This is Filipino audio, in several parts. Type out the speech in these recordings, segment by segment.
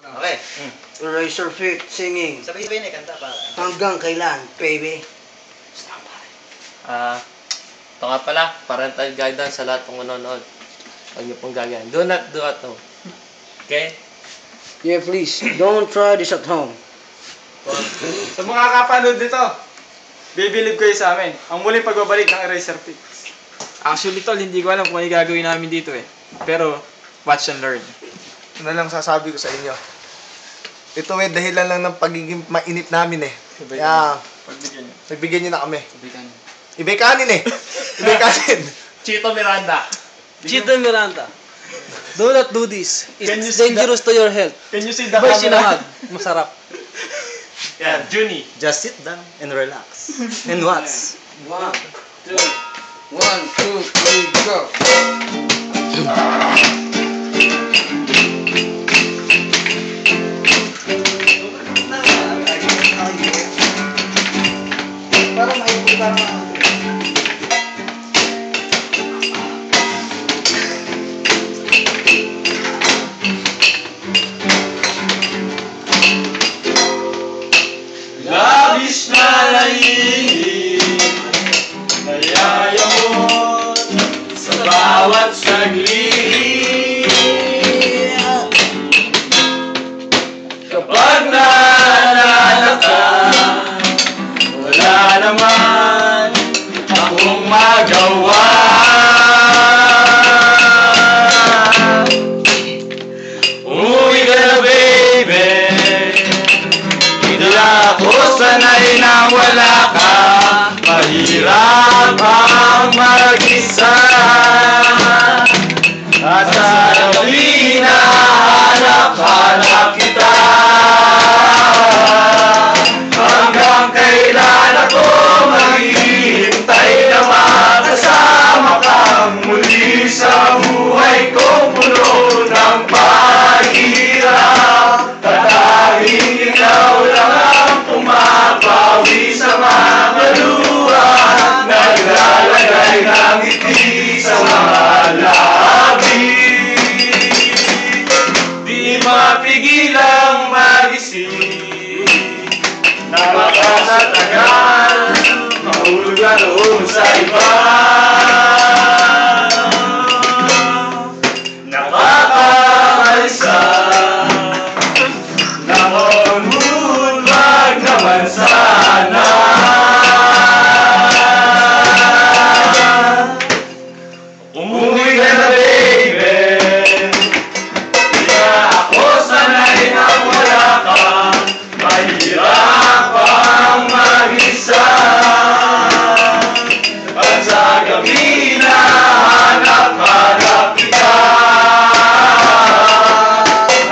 Okay. Razorfit singing. Sabay-sabay na kanta para. Hanggang kailan, baby? Ito nga pala, parental guidance sa lahat ng manonood. Huwag niyo pong gagawin. Do not do at home. Okay? Yeah, please. Don't try this at home. Sa mga kapanood nito, bibilib kayo sa amin. Ang muling pagbabalik ng Razorfit. Actually, tol, hindi ko alam kung ano gagawin namin dito eh. Pero, watch and learn. Ano lang sasabi ko sa inyo. Ito eh, dahilan lang ng pagiging mainit namin eh. Kaya, nagbigyan nyo na kami. Ibay kanin eh. Ibay kanin. Chito Miranda. Chito Miranda. Do not do this. Can you It's see dangerous to your health. Can you see the Iba'y camera? sinangag. Masarap. Yan, Junie. Just sit down and relax. And watch. 1, 2, 3, go. Para maipuli para Labis na layini, nayayamot sa bawat saglit. Kapag naalala ka, wala naman akong magawa. Umuwi ka na, baby. Hindi ako sanay na wala ka. Mahirap ang mag-isa. At sa gabi na hanap-hanap kita. Hanggang kailan ako maghihintay na makasama ka muli sa buhay kong puno ng paghirap. Tanging ikaw lang ang pumapawi sa mga luha, naglalagay ng ngiti sa mga labi. Di mapigilang mag-isip na baka sa tagal mahulog na roon sa iba. Nakakalisa sana. Umuwi ka na, baby. Di na ako sanay na wala ka. Mahirap ang mag-isa. At sa gabi na hanap-hanap kita.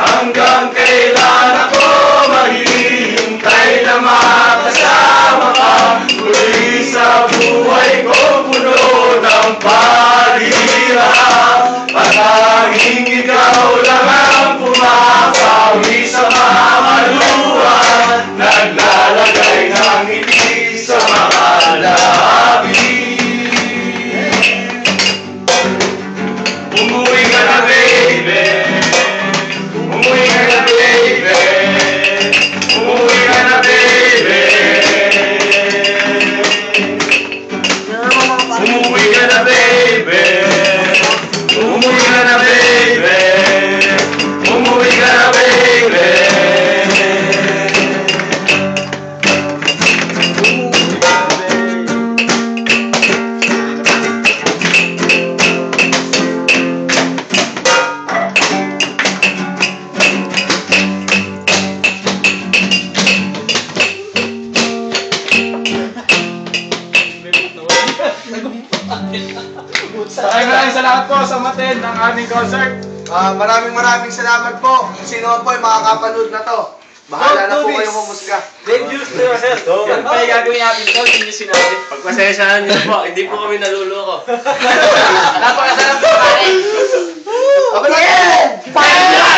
Hanggang kailan ako maghihintay na makasama ka muli sa buhay ko puno ng paghihirap. Patanging ikaw lang ang pumapawi sa mga luha, naglalagay ng ngiti sa mga labi. Umuwi ka na, baby. Umuwi ka na, baby. Umuwi ka na, baby. Umuwi ka na, baby. Umuwi ka na, baby. Umuwi ka na, baby. Maraming salamat po sa matin ng aming concert. Maraming salamat po. Kung sino po yung makakapanood na to. Bahala na po kayong humusga. Dangerous to your health. Yan pa yung gagawin natin ito, hindi nyo sinabi. Pagpasensyahan niyo po, hindi po kami naluloko. Napakasarap po, pare. Abalayan! Fire!